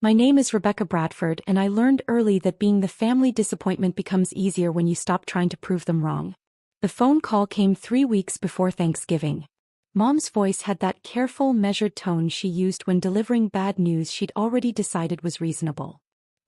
My name is Rebecca Bradford, and I learned early that being the family disappointment becomes easier when you stop trying to prove them wrong. The phone call came 3 weeks before Thanksgiving. Mom's voice had that careful, measured tone she used when delivering bad news she'd already decided was reasonable.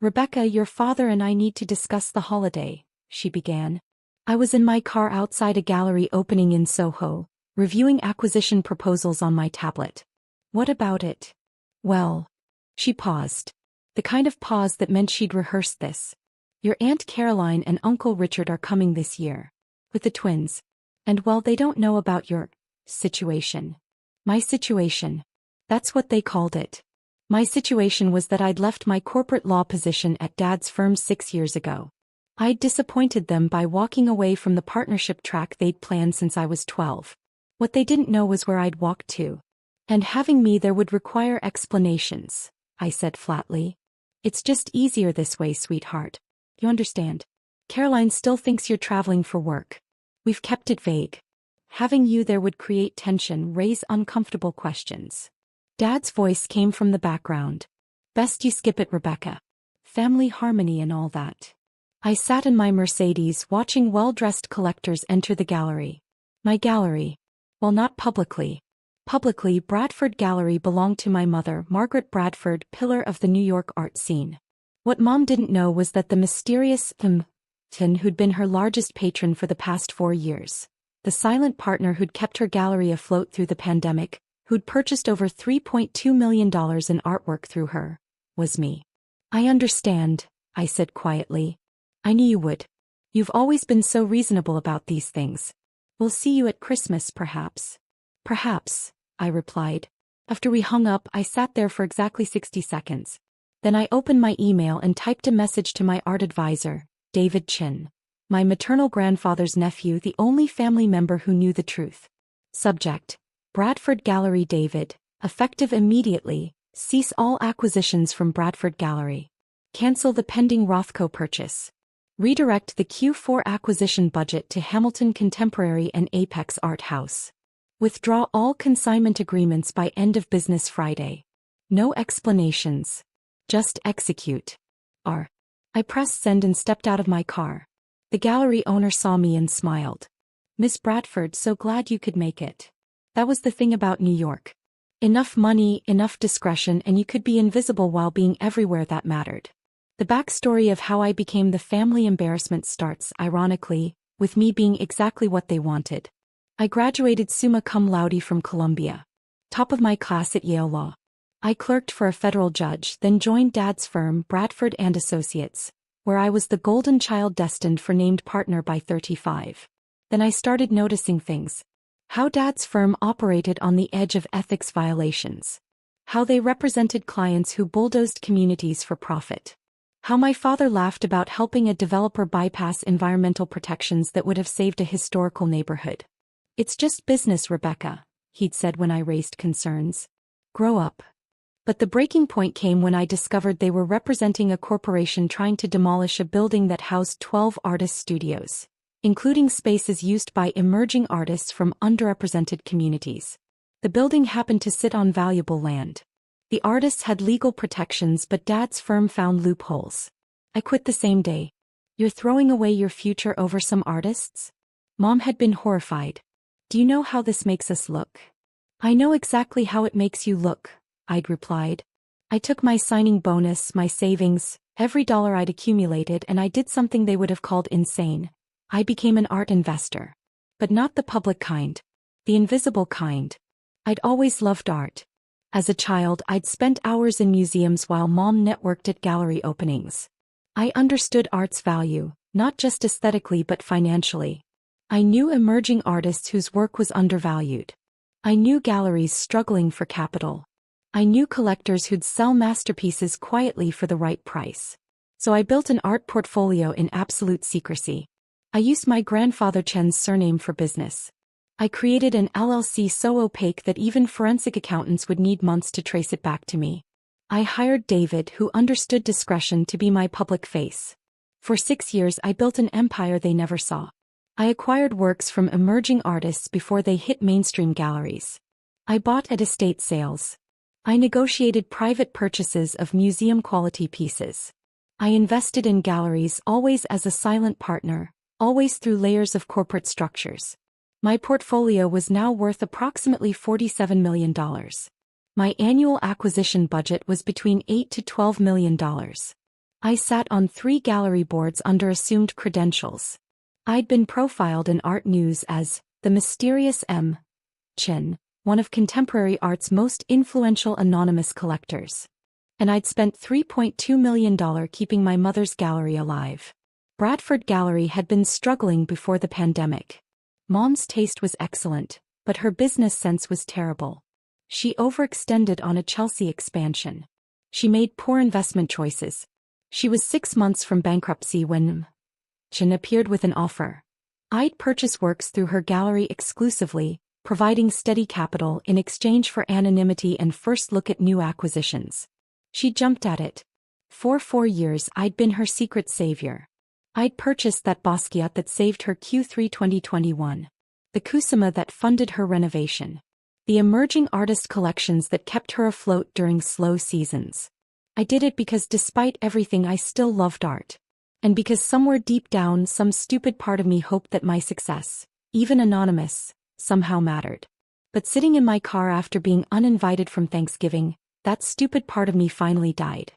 "Rebecca, your father and I need to discuss the holiday," she began. I was in my car outside a gallery opening in SoHo, reviewing acquisition proposals on my tablet. "What about it?" "Well..." She paused. The kind of pause that meant she'd rehearsed this. "Your Aunt Caroline and Uncle Richard are coming this year. With the twins. And well, they don't know about your situation." My situation. That's what they called it. My situation was that I'd left my corporate law position at Dad's firm 6 years ago. I'd disappointed them by walking away from the partnership track they'd planned since I was 12. What they didn't know was where I'd walked to. "And having me there would require explanations," I said flatly. "It's just easier this way, sweetheart. You understand? Caroline still thinks you're traveling for work. We've kept it vague. Having you there would create tension, raise uncomfortable questions." Dad's voice came from the background. "Best you skip it, Rebecca. Family harmony and all that." I sat in my Mercedes watching well-dressed collectors enter the gallery. My gallery. Well, not publicly. Publicly, Bradford Gallery belonged to my mother, Margaret Bradford, pillar of the New York art scene. What Mom didn't know was that the mysterious who'd been her largest patron for the past 4 years, the silent partner who'd kept her gallery afloat through the pandemic, who'd purchased over $3.2 million in artwork through her, was me. "I understand," I said quietly. "I knew you would. You've always been so reasonable about these things. We'll see you at Christmas, perhaps." "Perhaps," I replied. After we hung up, I sat there for exactly 60 seconds. Then I opened my email and typed a message to my art advisor, David Chin, my maternal grandfather's nephew, the only family member who knew the truth. Subject: Bradford Gallery. David, effective immediately, cease all acquisitions from Bradford Gallery. Cancel the pending Rothko purchase. Redirect the Q4 acquisition budget to Hamilton Contemporary and Apex Art House. Withdraw all consignment agreements by end of business Friday. No explanations. Just execute. I pressed send and stepped out of my car. The gallery owner saw me and smiled. "Miss Bradford, so glad you could make it." That was the thing about New York. Enough money, enough discretion, and you could be invisible while being everywhere that mattered. The backstory of how I became the family embarrassment starts, ironically, with me being exactly what they wanted. I graduated summa cum laude from Columbia. Top of my class at Yale Law. I clerked for a federal judge, then joined Dad's firm, Bradford and Associates, where I was the golden child destined for named partner by 35. Then I started noticing things. How Dad's firm operated on the edge of ethics violations. How they represented clients who bulldozed communities for profit. How my father laughed about helping a developer bypass environmental protections that would have saved a historical neighborhood. "It's just business, Rebecca," he'd said when I raised concerns. "Grow up." But the breaking point came when I discovered they were representing a corporation trying to demolish a building that housed 12 artist studios, including spaces used by emerging artists from underrepresented communities. The building happened to sit on valuable land. The artists had legal protections, but Dad's firm found loopholes. I quit the same day. "You're throwing away your future over some artists?" Mom had been horrified. "Do you know how this makes us look?" "I know exactly how it makes you look," I'd replied. "I took my signing bonus, my savings, every dollar I'd accumulated, and I did something they would have called insane. I became an art investor. But not the public kind. The invisible kind. I'd always loved art. As a child, I'd spent hours in museums while Mom networked at gallery openings. I understood art's value, not just aesthetically but financially. I knew emerging artists whose work was undervalued. I knew galleries struggling for capital. I knew collectors who'd sell masterpieces quietly for the right price. So I built an art portfolio in absolute secrecy. I used my grandfather Chen's surname for business. I created an LLC so opaque that even forensic accountants would need months to trace it back to me. I hired David, who understood discretion, to be my public face. For 6 years I built an empire they never saw. I acquired works from emerging artists before they hit mainstream galleries. I bought at estate sales. I negotiated private purchases of museum-quality pieces. I invested in galleries always as a silent partner, always through layers of corporate structures. My portfolio was now worth approximately $47 million. My annual acquisition budget was between $8 to $12 million. I sat on 3 gallery boards under assumed credentials. I'd been profiled in art news as the mysterious M. Chin, one of contemporary art's most influential anonymous collectors. And I'd spent $3.2 million keeping my mother's gallery alive. Bradford Gallery had been struggling before the pandemic. Mom's taste was excellent, but her business sense was terrible. She overextended on a Chelsea expansion. She made poor investment choices. She was 6 months from bankruptcy when Chin appeared with an offer. I'd purchase works through her gallery exclusively, providing steady capital in exchange for anonymity and first look at new acquisitions. She jumped at it. For 4 years I'd been her secret savior. I'd purchased that Basquiat that saved her Q3 2021. The Kusama that funded her renovation. The emerging artist collections that kept her afloat during slow seasons. I did it because despite everything I still loved art. And because somewhere deep down some stupid part of me hoped that my success, even anonymous, somehow mattered. But sitting in my car after being uninvited from Thanksgiving, that stupid part of me finally died.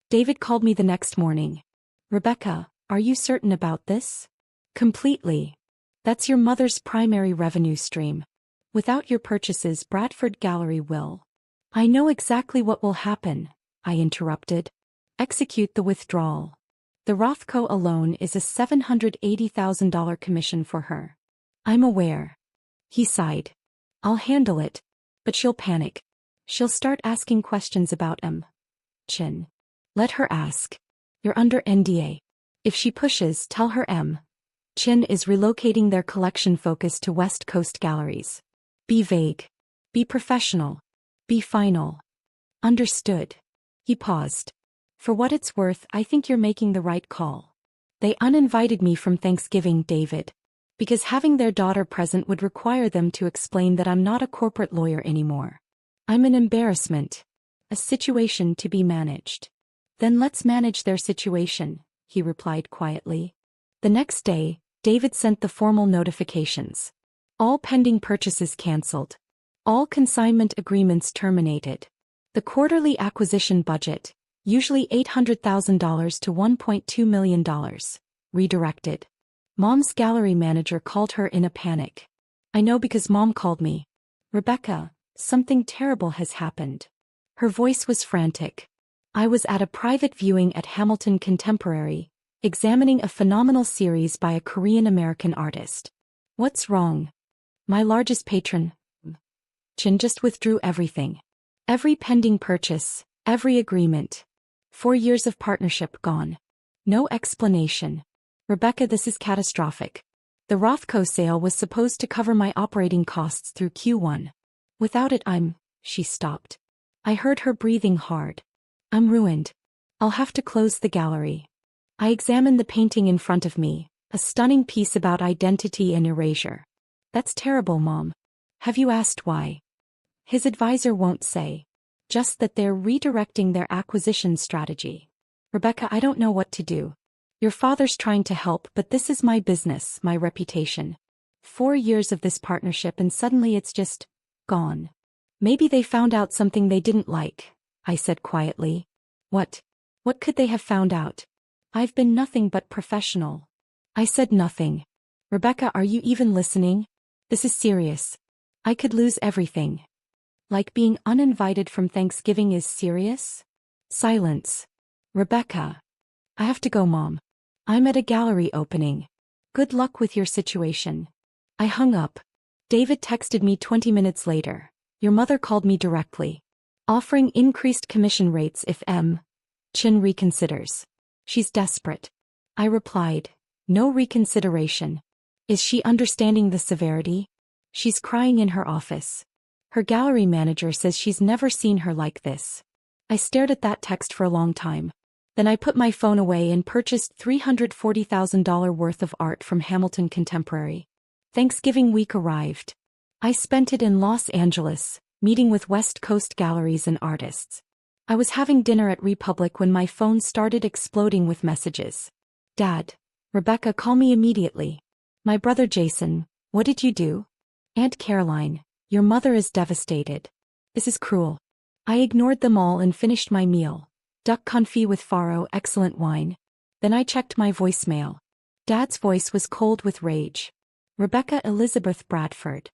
David called me the next morning. Rebecca, are you certain about this? Completely. That's your mother's primary revenue stream. Without your purchases, Bradford Gallery will. I know exactly what will happen, I interrupted. Execute the withdrawal. The Rothko alone is a $780,000 commission for her. I'm aware. He sighed. I'll handle it. But she'll panic. She'll start asking questions about Chin. Let her ask. You're under NDA. If she pushes, tell her Chin is relocating their collection focus to West Coast galleries. Be vague. Be professional. Be final. Understood. He paused. For what it's worth, I think you're making the right call. They uninvited me from Thanksgiving, David. Because having their daughter present would require them to explain that I'm not a corporate lawyer anymore. I'm an embarrassment. A situation to be managed. Then let's manage their situation, he replied quietly. The next day, David sent the formal notifications. All pending purchases cancelled. All consignment agreements terminated. The quarterly acquisition budget, usually $800,000 to $1.2 million, redirected. Mom's gallery manager called her in a panic. I know because Mom called me. Rebecca, something terrible has happened. Her voice was frantic. I was at a private viewing at Hamilton Contemporary, examining a phenomenal series by a Korean-American artist. What's wrong? My largest patron, Chin, just withdrew everything. Every pending purchase, every agreement. 4 years of partnership gone. No explanation. Rebecca, this is catastrophic. The Rothko sale was supposed to cover my operating costs through Q1. Without it, she stopped. I heard her breathing hard. I'm ruined. I'll have to close the gallery. I examined the painting in front of me, a stunning piece about identity and erasure. That's terrible, Mom. Have you asked why? His advisor won't say. Just that they're redirecting their acquisition strategy. Rebecca, I don't know what to do. Your father's trying to help, but this is my business, my reputation. 4 years of this partnership and suddenly it's just gone. Maybe they found out something they didn't like, I said quietly. What? What could they have found out? I've been nothing but professional. I said nothing. Rebecca, are you even listening? This is serious. I could lose everything. Like being uninvited from Thanksgiving is serious? Silence. Rebecca. I have to go, Mom. I'm at a gallery opening. Good luck with your situation. I hung up. David texted me 20 minutes later. Your mother called me directly. Offering increased commission rates if Chin reconsiders. She's desperate. I replied. No reconsideration. Is she understanding the severity? She's crying in her office. Her gallery manager says she's never seen her like this. I stared at that text for a long time. Then I put my phone away and purchased $340,000 worth of art from Hamilton Contemporary. Thanksgiving week arrived. I spent it in Los Angeles, meeting with West Coast galleries and artists. I was having dinner at Republic when my phone started exploding with messages. Dad. Rebecca, call me immediately. My brother Jason, what did you do? Aunt Caroline, your mother is devastated. This is cruel. I ignored them all and finished my meal. Duck confit with farro, excellent wine. Then I checked my voicemail. Dad's voice was cold with rage. Rebecca Elizabeth Bradford.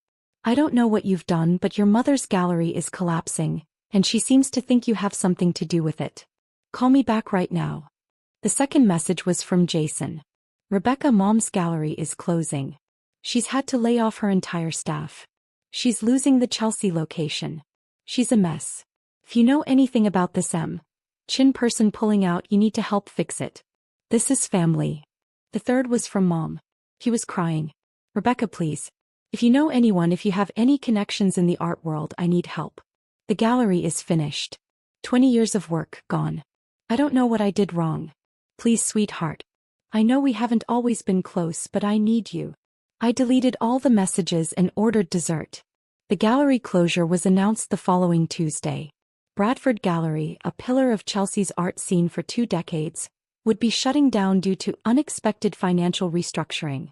I don't know what you've done, but your mother's gallery is collapsing, and she seems to think you have something to do with it. Call me back right now. The second message was from Jason. Rebecca, Mom's gallery is closing. She's had to lay off her entire staff. She's losing the Chelsea location. She's a mess. If you know anything about this chin person pulling out, you need to help fix it. This is family. The third was from Mom. He was crying. Rebecca, please. If you know anyone, if you have any connections in the art world, I need help. The gallery is finished. 20 years of work, gone. I don't know what I did wrong. Please, sweetheart. I know we haven't always been close, but I need you. I deleted all the messages and ordered dessert. The gallery closure was announced the following Tuesday. Bradford Gallery, a pillar of Chelsea's art scene for 2 decades, would be shutting down due to unexpected financial restructuring.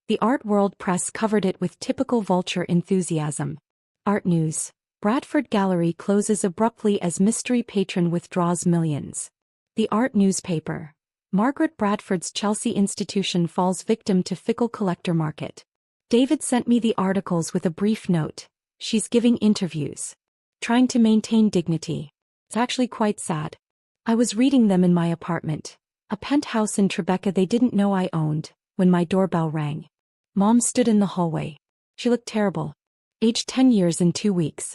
The art world press covered it with typical vulture enthusiasm. Art news. Bradford Gallery closes abruptly as mystery patron withdraws millions. The art newspaper. Margaret Bradford's Chelsea institution falls victim to fickle collector market. David sent me the articles with a brief note. She's giving interviews. Trying to maintain dignity. It's actually quite sad. I was reading them in my apartment, a penthouse in Tribeca they didn't know I owned, when my doorbell rang. Mom stood in the hallway. She looked terrible. Aged 10 years in 2 weeks.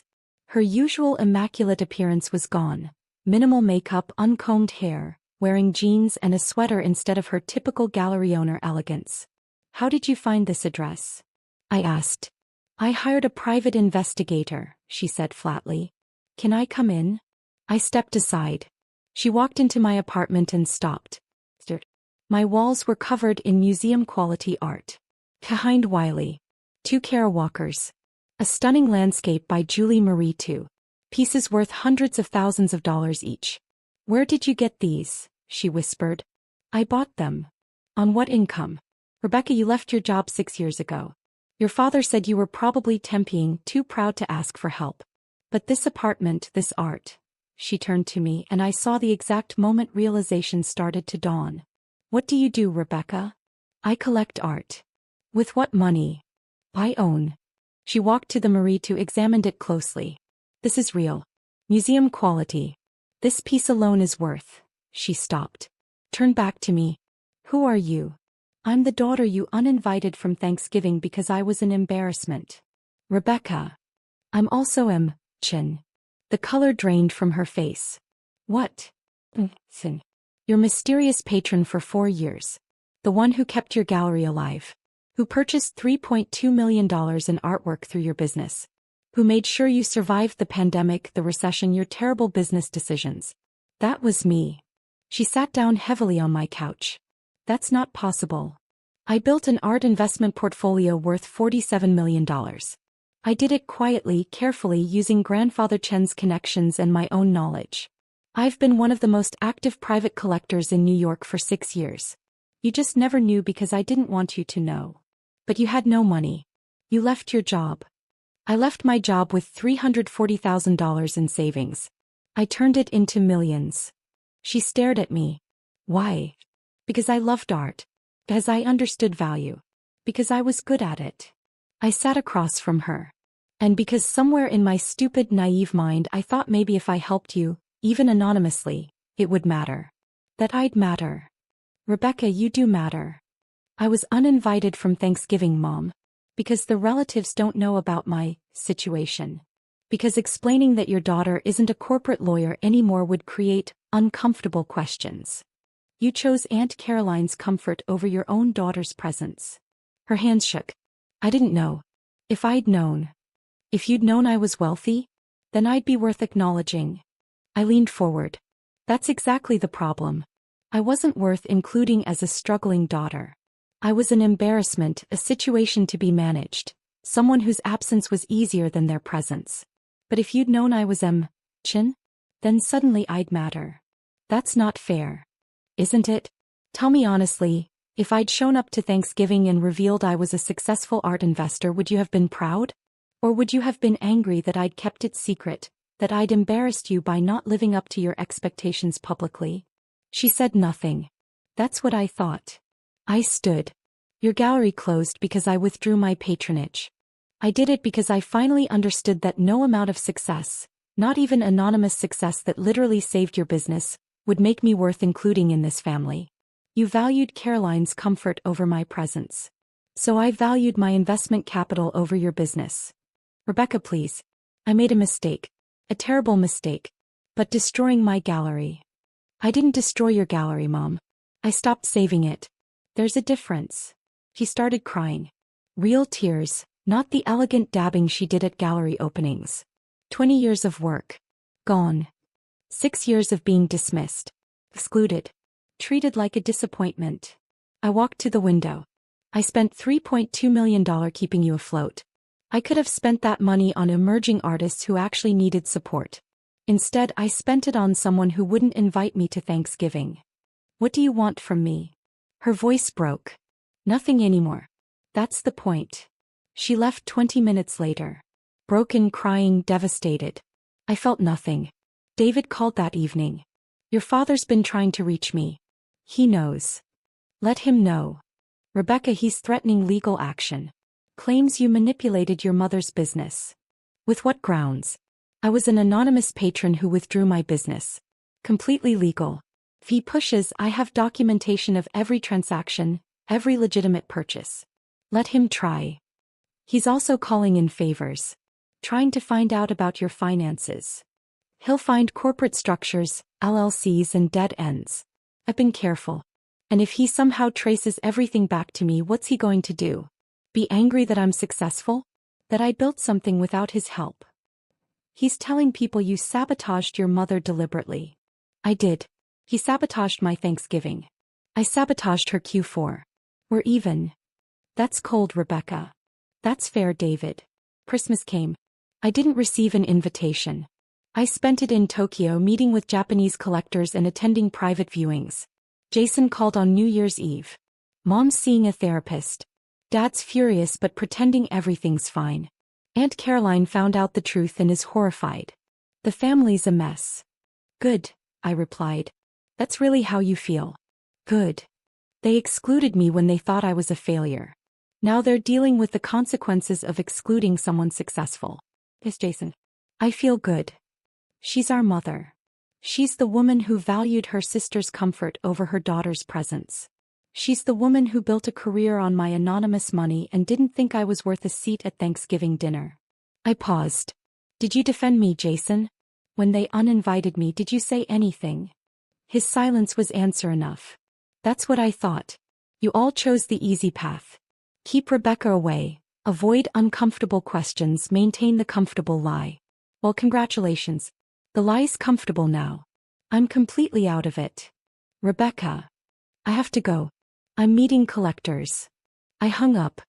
Her usual immaculate appearance was gone. Minimal makeup, uncombed hair, wearing jeans and a sweater instead of her typical gallery owner elegance. How did you find this address? I asked. I hired a private investigator, she said flatly. Can I come in? I stepped aside. She walked into my apartment and stopped. My walls were covered in museum-quality art. Behind Wiley. 2 Kerouakers. A stunning landscape by Julie Marie II. Pieces worth hundreds of thousands of dollars each. Where did you get these? She whispered. I bought them. On what income? Rebecca, you left your job 6 years ago. Your father said you were probably temping, too proud to ask for help. But this apartment, this art. She turned to me and I saw the exact moment realization started to dawn. What do you do, Rebecca? I collect art. With what money? I own. She walked to the Marie to examined it closely. This is real. Museum quality. This piece alone is worth. She stopped. Turned back to me. Who are you? I'm the daughter you uninvited from Thanksgiving because I was an embarrassment. Rebecca. I'm also chin. The color drained from her face. What? Your mysterious patron for 4 years. The one who kept your gallery alive. Who purchased $3.2 million in artwork through your business. Who made sure you survived the pandemic, the recession, your terrible business decisions. That was me. She sat down heavily on my couch. That's not possible. I built an art investment portfolio worth $47 million. I did it quietly, carefully, using Grandfather Chen's connections and my own knowledge. I've been one of the most active private collectors in New York for 6 years. You just never knew because I didn't want you to know. But you had no money. You left your job. I left my job with $340,000 in savings. I turned it into millions. She stared at me. Why? Because I loved art. Because I understood value. Because I was good at it. I sat across from her. And because somewhere in my stupid, naive mind I thought maybe if I helped you, even anonymously, it would matter. That I'd matter. Rebecca, you do matter. I was uninvited from Thanksgiving, Mom. Because the relatives don't know about my situation. Because explaining that your daughter isn't a corporate lawyer anymore would create uncomfortable questions. You chose Aunt Caroline's comfort over your own daughter's presence. Her hands shook. I didn't know. If I'd known. If you'd known I was wealthy, then I'd be worth acknowledging. I leaned forward. That's exactly the problem. I wasn't worth including as a struggling daughter. I was an embarrassment, a situation to be managed, someone whose absence was easier than their presence. But if you'd known I was Chin, then suddenly I'd matter. That's not fair. Isn't it? Tell me honestly, if I'd shown up to Thanksgiving and revealed I was a successful art investor, would you have been proud? Or would you have been angry that I'd kept it secret, that I'd embarrassed you by not living up to your expectations publicly? She said nothing. That's what I thought. I stood. Your gallery closed because I withdrew my patronage. I did it because I finally understood that no amount of success, not even anonymous success that literally saved your business, would make me worth including in this family. You valued Caroline's comfort over my presence. So I valued my investment capital over your business. Rebecca, please. I made a mistake. A terrible mistake. But destroying my gallery. I didn't destroy your gallery, Mom. I stopped saving it. There's a difference. He started crying. Real tears, not the elegant dabbing she did at gallery openings. 20 years of work. Gone. 6 years of being dismissed. Excluded. Treated like a disappointment. I walked to the window. I spent $3.2 million keeping you afloat. I could have spent that money on emerging artists who actually needed support. Instead, I spent it on someone who wouldn't invite me to Thanksgiving. What do you want from me? Her voice broke. Nothing anymore. That's the point. She left 20 minutes later. Broken, crying, devastated. I felt nothing. David called that evening. Your father's been trying to reach me. He knows. Let him know. Rebecca, he's threatening legal action. Claims you manipulated your mother's business. With what grounds? I was an anonymous patron who withdrew my business. Completely legal. If he pushes, I have documentation of every transaction, every legitimate purchase. Let him try. He's also calling in favors. Trying to find out about your finances. He'll find corporate structures, LLCs and dead ends. I've been careful. And if he somehow traces everything back to me, what's he going to do? Be angry that I'm successful? That I built something without his help? He's telling people you sabotaged your mother deliberately. I did. He sabotaged my Thanksgiving. I sabotaged her Q4. We're even. That's cold, Rebecca. That's fair, David. Christmas came. I didn't receive an invitation. I spent it in Tokyo meeting with Japanese collectors and attending private viewings. Jason called on New Year's Eve. Mom's seeing a therapist. Dad's furious but pretending everything's fine. Aunt Caroline found out the truth and is horrified. The family's a mess. Good, I replied. That's really how you feel. Good. They excluded me when they thought I was a failure. Now they're dealing with the consequences of excluding someone successful. Yes, Jason. I feel good. She's our mother. She's the woman who valued her sister's comfort over her daughter's presence. She's the woman who built a career on my anonymous money and didn't think I was worth a seat at Thanksgiving dinner. I paused. Did you defend me, Jason? When they uninvited me, did you say anything? His silence was answer enough. That's what I thought. You all chose the easy path. Keep Rebecca away, avoid uncomfortable questions, maintain the comfortable lie. Well, congratulations. The lie's comfortable now. I'm completely out of it. Rebecca. I have to go. I'm meeting collectors. I hung up.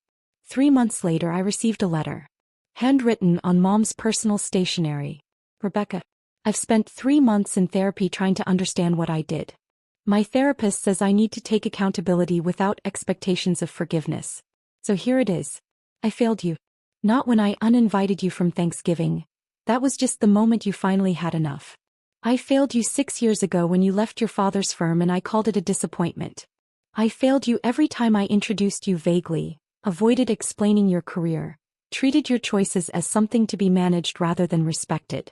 3 months later I received a letter. Handwritten on Mom's personal stationery. Rebecca. I've spent 3 months in therapy trying to understand what I did. My therapist says I need to take accountability without expectations of forgiveness. So here it is. I failed you. Not when I uninvited you from Thanksgiving. That was just the moment you finally had enough. I failed you 6 years ago when you left your father's firm and I called it a disappointment. I failed you every time I introduced you vaguely, avoided explaining your career, treated your choices as something to be managed rather than respected.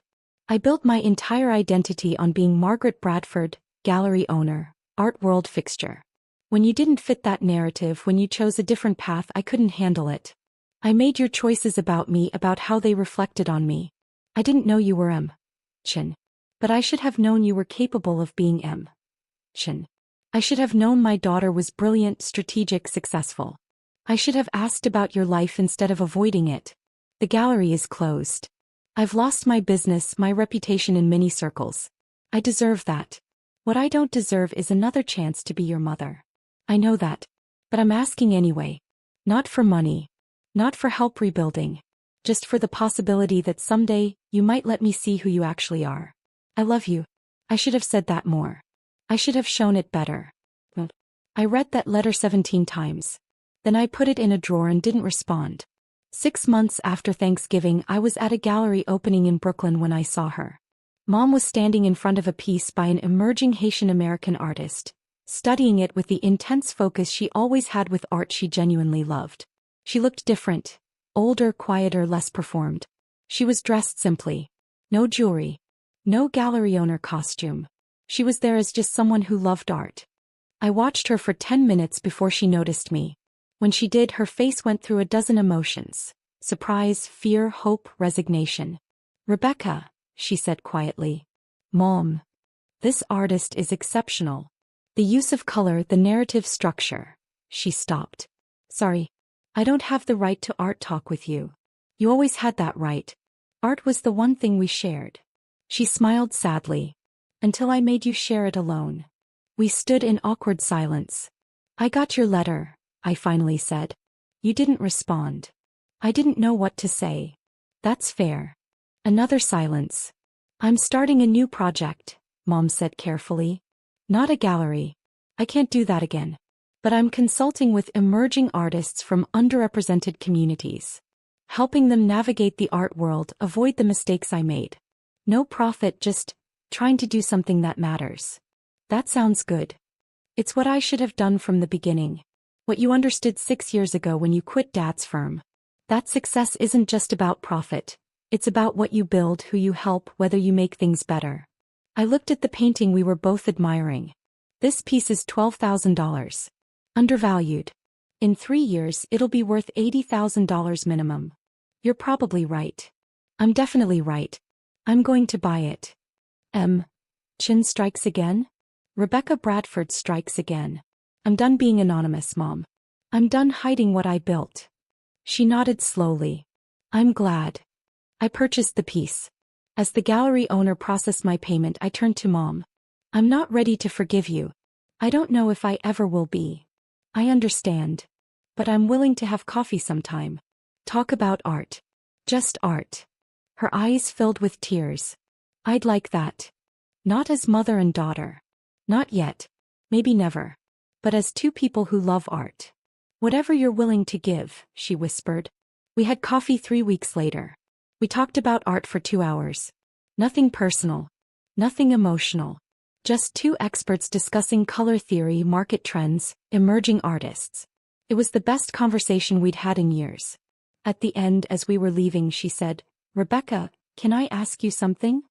I built my entire identity on being Margaret Bradford, gallery owner, art world fixture. When you didn't fit that narrative, when you chose a different path, I couldn't handle it. I made your choices about me, about how they reflected on me. I didn't know you were Chin. But I should have known you were capable of being Chin. I should have known my daughter was brilliant, strategic, successful. I should have asked about your life instead of avoiding it. The gallery is closed. I've lost my business, my reputation in many circles. I deserve that. What I don't deserve is another chance to be your mother. I know that. But I'm asking anyway. Not for money. Not for help rebuilding. just for the possibility that someday, you might let me see who you actually are. I love you. I should have said that more. I should have shown it better. I read that letter 17 times. Then I put it in a drawer and didn't respond. 6 months after Thanksgiving, I was at a gallery opening in Brooklyn when I saw her. Mom was standing in front of a piece by an emerging Haitian-American artist, studying it with the intense focus she always had with art she genuinely loved. She looked different, older, quieter, less performed. She was dressed simply. No jewelry. No gallery owner costume. She was there as just someone who loved art. I watched her for 10 minutes before she noticed me. When she did, her face went through a dozen emotions: surprise, fear, hope, resignation. "Rebecca," she said quietly. "Mom. This artist is exceptional. The use of color, the narrative structure." She stopped. "Sorry. I don't have the right to art talk with you. You always had that right. Art was the one thing we shared." She smiled sadly. "Until I made you share it alone." We stood in awkward silence. "I got your letter," I finally said. "You didn't respond." I didn't know what to say. "That's fair." Another silence. "I'm starting a new project," Mom said carefully. "Not a gallery. I can't do that again. But I'm consulting with emerging artists from underrepresented communities. Helping them navigate the art world, avoid the mistakes I made. No profit, just trying to do something that matters." "That sounds good. It's what I should have done from the beginning. What you understood 6 years ago when you quit Dad's firm. That success isn't just about profit. It's about what you build, who you help, whether you make things better." I looked at the painting we were both admiring. "This piece is $12,000. Undervalued. In 3 years, it'll be worth $80,000 minimum." "You're probably right." "I'm definitely right. I'm going to buy it." Chin strikes again? Rebecca Bradford strikes again. "I'm done being anonymous, Mom. I'm done hiding what I built." She nodded slowly. "I'm glad." I purchased the piece. As the gallery owner processed my payment, I turned to Mom. "I'm not ready to forgive you. I don't know if I ever will be. I understand. But I'm willing to have coffee sometime. Talk about art. Just art." Her eyes filled with tears. "I'd like that. Not as mother and daughter. Not yet. Maybe never. But as two people who love art." "Whatever you're willing to give," she whispered. We had coffee 3 weeks later. We talked about art for 2 hours. Nothing personal. Nothing emotional. Just two experts discussing color theory, market trends, emerging artists. It was the best conversation we'd had in years. At the end, as we were leaving, she said, "Rebecca, can I ask you something?"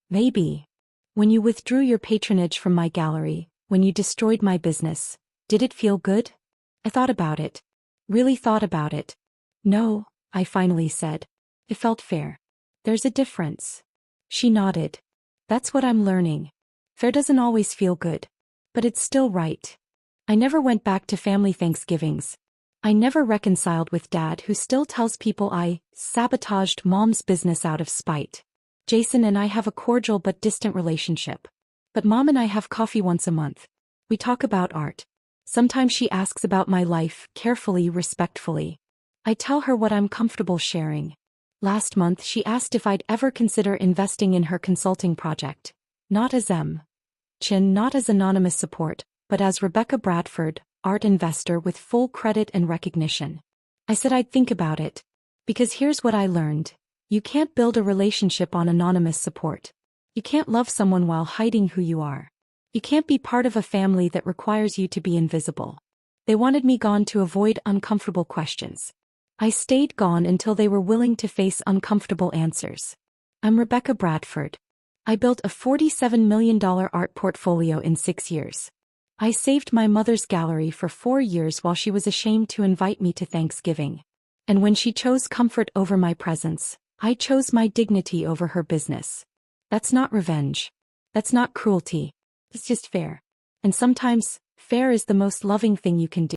"Maybe. When you withdrew your patronage from my gallery, when you destroyed my business, did it feel good?" I thought about it. Really thought about it. "No," I finally said. "It felt fair." "There's a difference." She nodded. "That's what I'm learning. Fair doesn't always feel good. But it's still right." I never went back to family Thanksgivings. I never reconciled with Dad, who still tells people I sabotaged Mom's business out of spite. Jason and I have a cordial but distant relationship. But Mom and I have coffee once a month. We talk about art. Sometimes she asks about my life, carefully, respectfully. I tell her what I'm comfortable sharing. Last month she asked if I'd ever consider investing in her consulting project. Not as Chin, not as anonymous support, but as Rebecca Bradford, art investor with full credit and recognition. I said I'd think about it. Because here's what I learned. You can't build a relationship on anonymous support. You can't love someone while hiding who you are. You can't be part of a family that requires you to be invisible. They wanted me gone to avoid uncomfortable questions. I stayed gone until they were willing to face uncomfortable answers. I'm Rebecca Bradford. I built a $47 million art portfolio in 6 years. I saved my mother's gallery for 4 years while she was ashamed to invite me to Thanksgiving. And when she chose comfort over my presence, I chose my dignity over her business. That's not revenge. That's not cruelty. It's just fair. And sometimes, fair is the most loving thing you can do.